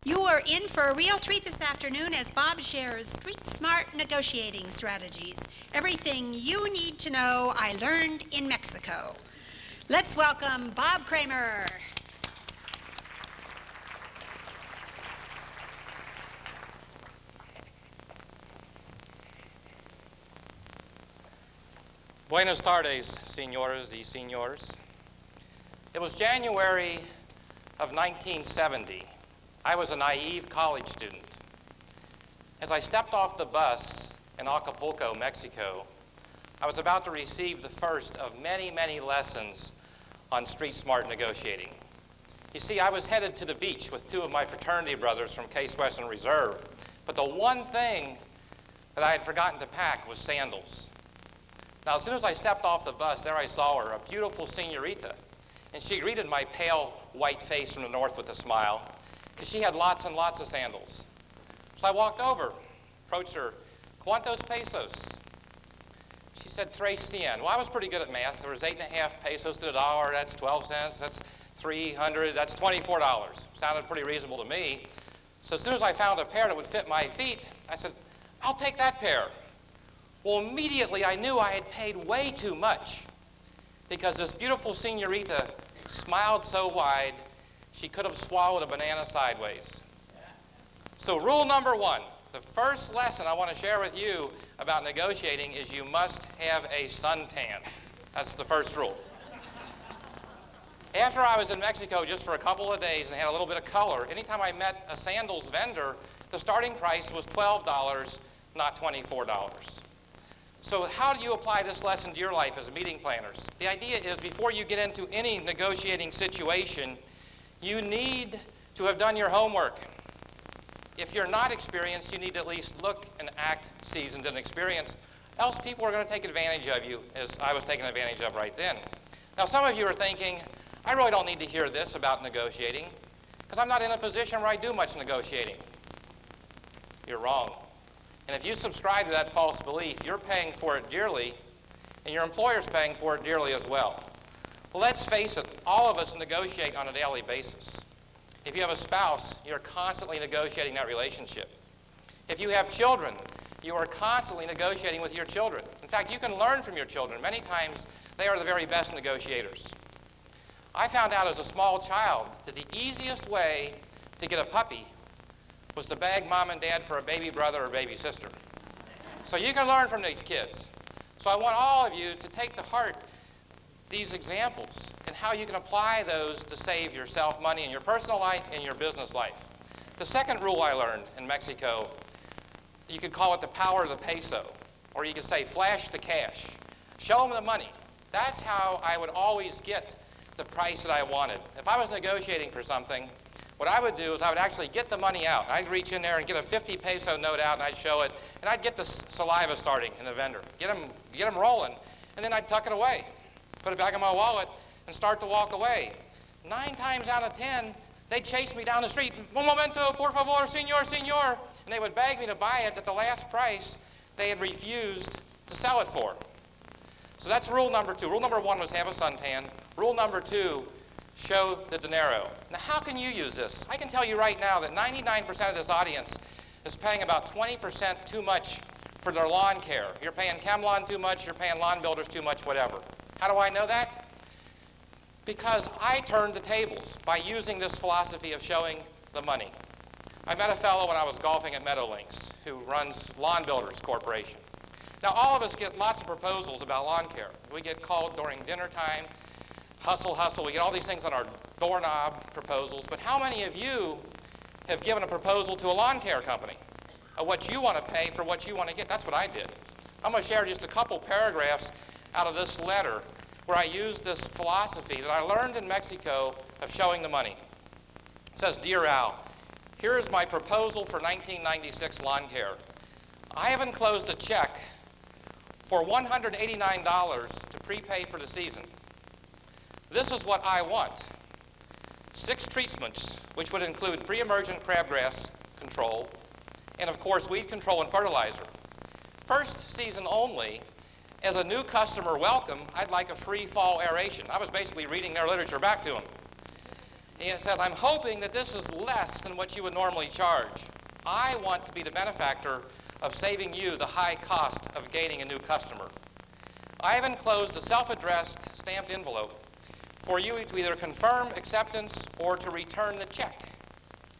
You are in for a real treat this afternoon as Bob shares street smart negotiating strategies. Everything you need to know I learned in Mexico. Let's welcome Bob Kramer. Buenas tardes, señoras y señores. It was January of 1970. I was a naive college student. As I stepped off the bus in Acapulco, Mexico, I was about to receive the first of many, many lessons on street smart negotiating. You see, I was headed to the beach with two of my fraternity brothers from Case Western Reserve, but the one thing that I had forgotten to pack was sandals. Now, as soon as I stepped off the bus, there I saw her, a beautiful señorita, and she greeted my pale white face from the north with a smile, because she had lots and lots of sandals. So I walked over, approached her, ¿Cuántos pesos? She said, 300. Well, I was pretty good at math. There was 8.5 pesos to the dollar. That's 12 cents. That's 300. That's $24. Sounded pretty reasonable to me. So as soon as I found a pair that would fit my feet, I said, I'll take that pair. Well, immediately I knew I had paid way too much because this beautiful señorita smiled so wide, she could have swallowed a banana sideways. So rule number one, the first lesson I want to share with you about negotiating is you must have a suntan. That's the first rule. After I was in Mexico just for a couple of days and had a little bit of color, anytime I met a sandals vendor, the starting price was $12, not $24. So how do you apply this lesson to your life as meeting planners? The idea is before you get into any negotiating situation, you need to have done your homework. If you're not experienced, you need to at least look and act seasoned and experienced. Else people are going to take advantage of you, as I was taken advantage of right then. Now some of you are thinking, I really don't need to hear this about negotiating because I'm not in a position where I do much negotiating. You're wrong. And if you subscribe to that false belief, you're paying for it dearly, and your employer's paying for it dearly as well. Well, let's face it, all of us negotiate on a daily basis. If you have a spouse, you're constantly negotiating that relationship. If you have children, you are constantly negotiating with your children. In fact, you can learn from your children. Many times, they are the very best negotiators. I found out as a small child that the easiest way to get a puppy was to beg mom and dad for a baby brother or baby sister. So you can learn from these kids. So I want all of you to take to heart these examples and how you can apply those to save yourself money in your personal life and your business life. The second rule I learned in Mexico, you could call it the power of the peso, or you could say flash the cash. Show them the money. That's how I would always get the price that I wanted. If I was negotiating for something, what I would do is I would actually get the money out. I'd reach in there and get a 50 peso note out and I'd show it, and I'd get the saliva starting in the vendor, get them rolling, and then I'd tuck it away, put it back in my wallet, and start to walk away. 9 times out of 10, they'd chase me down the street, un momento, por favor, señor, señor, and they would beg me to buy it at the last price they had refused to sell it for. So that's rule number 2. Rule number 1 was have a suntan. Rule number 2, show the dinero. Now, how can you use this? I can tell you right now that 99% of this audience is paying about 20% too much for their lawn care. You're paying ChemLawn too much, you're paying lawn builders too much, whatever. How do I know that? Because I turned the tables by using this philosophy of showing the money. I met a fellow when I was golfing at Meadowlinks who runs Lawn Builders Corporation. Now, all of us get lots of proposals about lawn care. We get called during dinner time, hustle, hustle. We get all these things on our doorknob proposals. But how many of you have given a proposal to a lawn care company of what you want to pay for what you want to get? That's what I did. I'm going to share just a couple paragraphs out of this letter where I used this philosophy that I learned in Mexico of showing the money. It says, Dear Al, here is my proposal for 1996 lawn care. I have enclosed a check for $189 to prepay for the season. This is what I want. 6 treatments, which would include pre-emergent crabgrass control, and of course weed control and fertilizer. First season only, as a new customer welcome, I'd like a free fall aeration. I was basically reading their literature back to them. And it says, I'm hoping that this is less than what you would normally charge. I want to be the benefactor of saving you the high cost of gaining a new customer. I have enclosed a self-addressed stamped envelope for you to either confirm acceptance or to return the check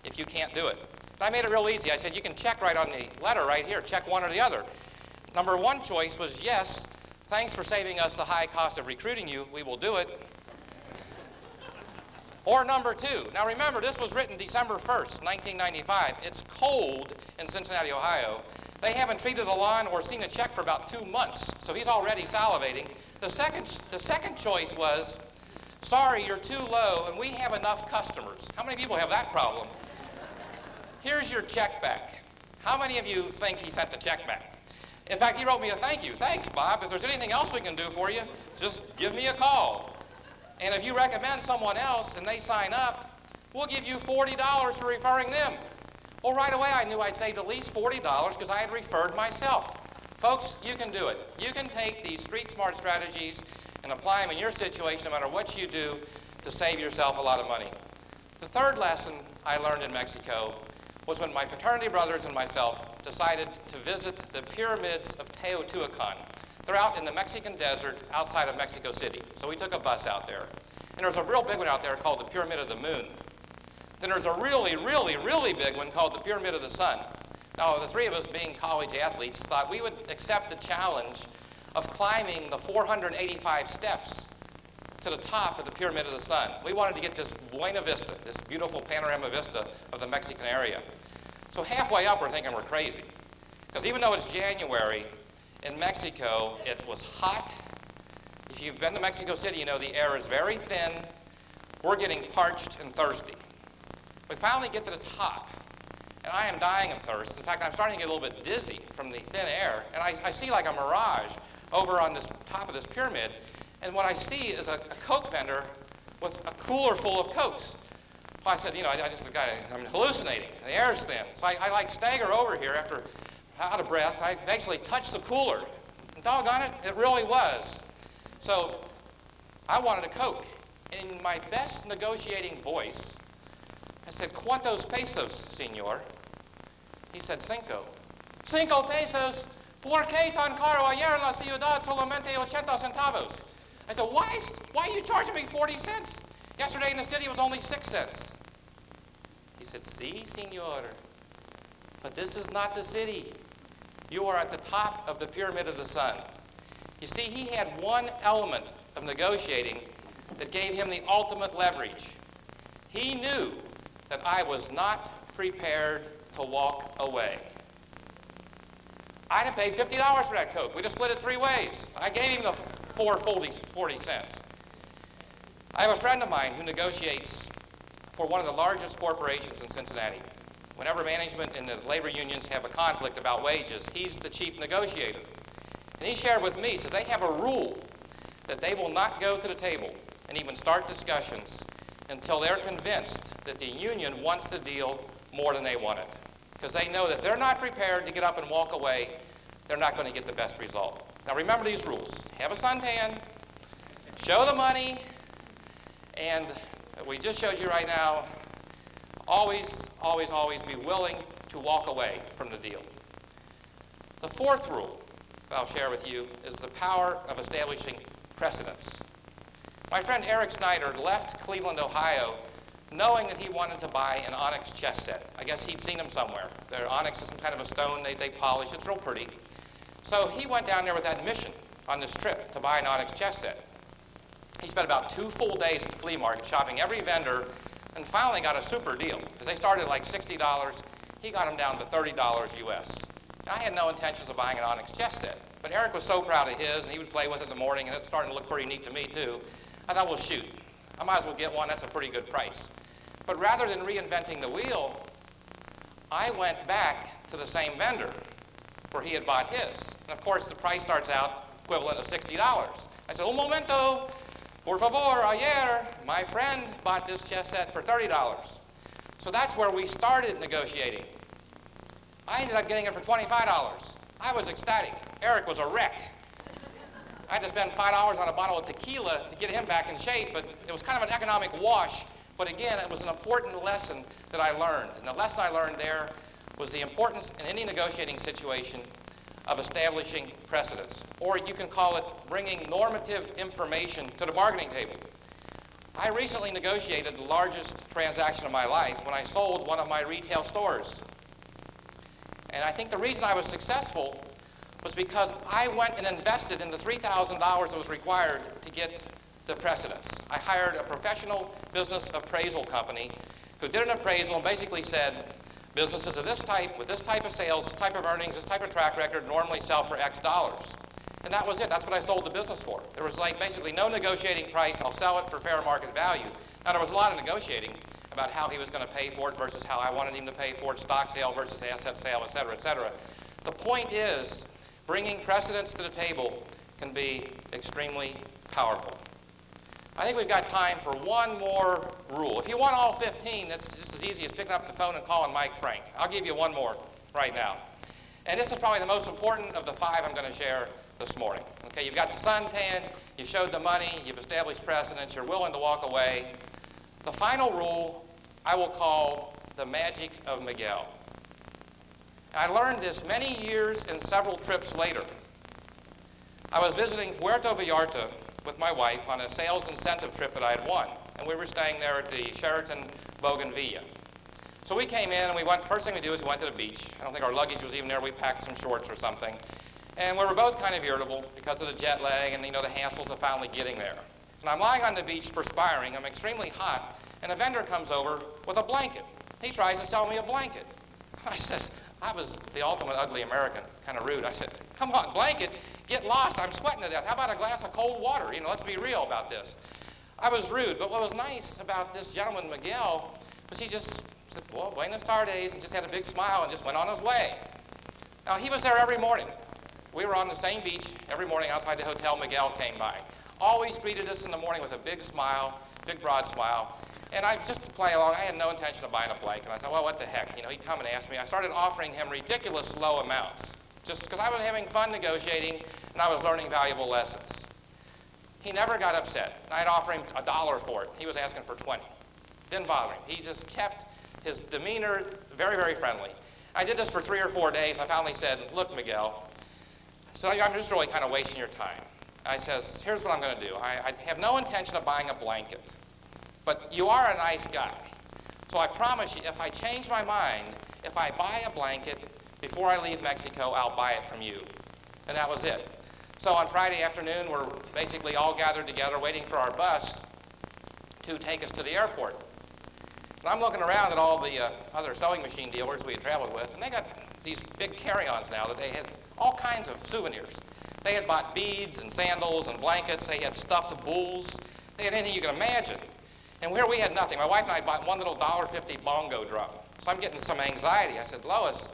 if you can't do it. I made it real easy. I said, you can check right on the letter right here. Check one or the other. Number one choice was yes, thanks for saving us the high cost of recruiting you. We will do it. Or number two. Now remember, this was written December 1st, 1995. It's cold in Cincinnati, Ohio. They haven't treated a lawn or seen a check for about 2 months, so he's already salivating. The second choice was, sorry, you're too low, and we have enough customers. How many people have that problem? Here's your check back. How many of you think he sent the check back? In fact, he wrote me a thank you. Thanks, Bob. If there's anything else we can do for you, just give me a call. And if you recommend someone else and they sign up, we'll give you $40 for referring them. Well, right away I knew I'd saved at least $40 because I had referred myself. Folks, you can do it. You can take these street smart strategies and apply them in your situation, no matter what you do, to save yourself a lot of money. The third lesson I learned in Mexico was when my fraternity brothers and myself decided to visit the pyramids of Teotihuacan. They're out in the Mexican desert outside of Mexico City. So we took a bus out there. And there's a real big one out there called the Pyramid of the Moon. Then there's a really, really, really big one called the Pyramid of the Sun. Now, the three of us, being college athletes, thought we would accept the challenge of climbing the 485 steps to the top of the Pyramid of the Sun. We wanted to get this Buena Vista, this beautiful panorama vista of the Mexican area. So halfway up, we're thinking we're crazy. Because even though it's January, in Mexico, it was hot. If you've been to Mexico City, you know the air is very thin. We're getting parched and thirsty. We finally get to the top, and I am dying of thirst. In fact, I'm starting to get a little bit dizzy from the thin air, and I see like a mirage over on this top of this pyramid, and what I see is a Coke vendor with a cooler full of Cokes. Well, I said, I'm hallucinating. The air's thin. So I like stagger over here after out of breath. I actually touched the cooler. And doggone it, it really was. So I wanted a Coke. In my best negotiating voice, I said, ¿Cuántos pesos, señor? He said, cinco. Cinco pesos? ¿Por qué tan caro ayer en la ciudad solamente 80 centavos? I said, why are you charging me 40 cents? Yesterday in the city it was only 6 cents. He said, sí, señor. But this is not the city. You are at the top of the Pyramid of the Sun. You see, he had one element of negotiating that gave him the ultimate leverage. He knew that I was not prepared to walk away. I'd have paid $50 for that Coke. We just split it 3 ways. I gave him the 40 cents. I have a friend of mine who negotiates for one of the largest corporations in Cincinnati. Whenever management and the labor unions have a conflict about wages, he's the chief negotiator. And he shared with me, he says they have a rule that they will not go to the table and even start discussions until they're convinced that the union wants the deal more than they want it. Because they know that if they're not prepared to get up and walk away, they're not going to get the best result. Now remember these rules. Have a suntan, show the money, and we just showed you right now, always, always, always be willing to walk away from the deal. The fourth rule that I'll share with you is the power of establishing precedents. My friend Eric Snyder left Cleveland, Ohio, knowing that he wanted to buy an onyx chess set. I guess he'd seen them somewhere. Their onyx is some kind of a stone they polish. It's real pretty. So he went down there with that mission on this trip to buy an onyx chess set. He spent about 2 full days at the flea market shopping every vendor and finally got a super deal. Because they started at like $60, he got them down to $30 US. Now, I had no intentions of buying an onyx chess set, but Eric was so proud of his, and he would play with it in the morning, and it's starting to look pretty neat to me too. I thought, well, shoot, I might as well get one. That's a pretty good price. But rather than reinventing the wheel, I went back to the same vendor where he had bought his. And of course, the price starts out equivalent of $60. I said, un momento, por favor, ayer, my friend bought this chess set for $30. So that's where we started negotiating. I ended up getting it for $25. I was ecstatic. Eric was a wreck. I had to spend $5 on a bottle of tequila to get him back in shape, but it was kind of an economic wash But again, it was an important lesson that I learned. And the lesson I learned there was the importance in any negotiating situation of establishing precedents. Or you can call it bringing normative information to the bargaining table. I recently negotiated the largest transaction of my life when I sold one of my retail stores. And I think the reason I was successful was because I went and invested in the $3,000 that was required to get the precedents. I hired a professional business appraisal company who did an appraisal and basically said, businesses of this type, with this type of sales, this type of earnings, this type of track record, normally sell for X dollars. And that was it. That's what I sold the business for. There was basically no negotiating price. I'll sell it for fair market value. Now, there was a lot of negotiating about how he was going to pay for it versus how I wanted him to pay for it, stock sale versus asset sale, et cetera, et cetera. The point is, bringing precedents to the table can be extremely powerful. I think we've got time for one more rule. If you want all 15, that's just as easy as picking up the phone and calling Mike Frank. I'll give you one more right now. And this is probably the most important of the 5 I'm going to share this morning. Okay, you've got the suntan, you showed the money, you've established precedents, you're willing to walk away. The final rule I will call the magic of Miguel. I learned this many years and several trips later. I was visiting Puerto Vallarta with my wife on a sales incentive trip that I had won, and we were staying there at the Sheraton Bougainvillea. So we came in and we went, first thing we do is we went to the beach. I don't think our luggage was even there. We packed some shorts or something. And we were both kind of irritable because of the jet lag and, the hassles of finally getting there. And I'm lying on the beach perspiring. I'm extremely hot. And a vendor comes over with a blanket. He tries to sell me a blanket. I says, I was the ultimate ugly American, kind of rude. I said, come on, blanket, get lost. I'm sweating to death. How about a glass of cold water? Let's be real about this. I was rude. But what was nice about this gentleman, Miguel, was he just said, well, buenas tardes, and just had a big smile and just went on his way. Now, he was there every morning. We were on the same beach every morning outside the hotel. Miguel came by. Always greeted us in the morning with a big smile, big broad smile. And just to play along, I had no intention of buying a blanket. I thought, well, what the heck? He'd come and ask me. I started offering him ridiculous low amounts just because I was having fun negotiating and I was learning valuable lessons. He never got upset. I'd offer him $1 for it. He was asking for 20. Didn't bother him. He just kept his demeanor very, very friendly. I did this for 3 or 4 days. I finally said, look, Miguel, so I'm just really kind of wasting your time. I says, here's what I'm going to do. I have no intention of buying a blanket, but you are a nice guy. So I promise you, if I change my mind, if I buy a blanket before I leave Mexico, I'll buy it from you. And that was it. So on Friday afternoon, we're basically all gathered together waiting for our bus to take us to the airport. And I'm looking around at all the other sewing machine dealers we had traveled with, and they got these big carry-ons now that they had all kinds of souvenirs. They had bought beads and sandals and blankets. They had stuffed bulls. They had anything you can imagine. And where we had nothing, my wife and I bought one little $1.50 bongo drum. So I'm getting some anxiety. I said, Lois,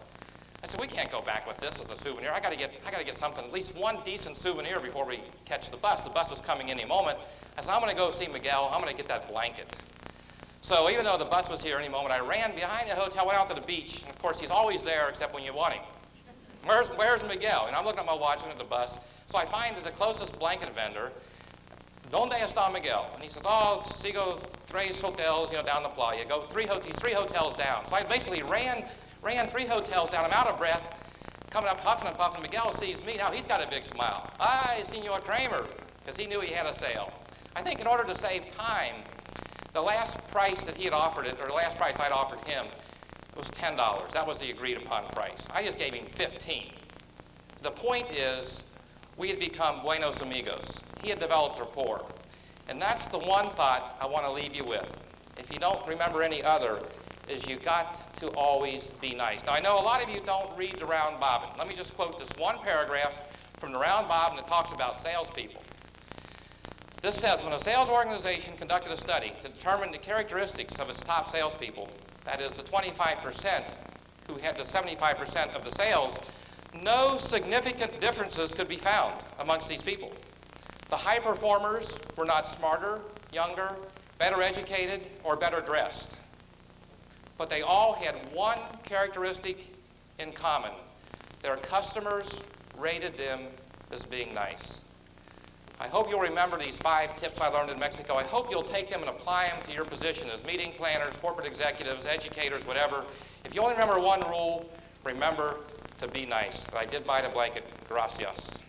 we can't go back with this as a souvenir. I got to get something, at least one decent souvenir before we catch the bus. The bus was coming any moment. I said, I'm going to go see Miguel. I'm going to get that blanket. So even though the bus was here any moment, I ran behind the hotel, went out to the beach. And of course, he's always there except when you want him. Where's Miguel? And I'm looking at my watch, looking at the bus. So I find the closest blanket vendor. ¿Dónde está Miguel? And he says, sigo 3 hotels, down the playa. Go 3 hotels down. So I basically ran 3 hotels down. I'm out of breath, coming up huffing and puffing. Miguel sees me. Now he's got a big smile. Hi, Senor Kramer, because he knew he had a sale. I think in order to save time, the last price that he had offered it, or the last price I'd offered him, was $10. That was the agreed upon price. I just gave him 15. The point is, we had become buenos amigos. He had developed rapport. And that's the one thought I want to leave you with. If you don't remember any other, is you got to always be nice. Now, I know a lot of you don't read the Round Bobbin. Let me just quote this one paragraph from the Round Bobbin that talks about salespeople. This says, when a sales organization conducted a study to determine the characteristics of its top salespeople, that is the 25% who had the 75% of the sales, no significant differences could be found amongst these people. The high performers were not smarter, younger, better educated, or better dressed. But they all had one characteristic in common. Their customers rated them as being nice. I hope you'll remember these 5 tips I learned in Mexico. I hope you'll take them and apply them to your position as meeting planners, corporate executives, educators, whatever. If you only remember one rule, remember to be nice. I did buy the blanket. Gracias.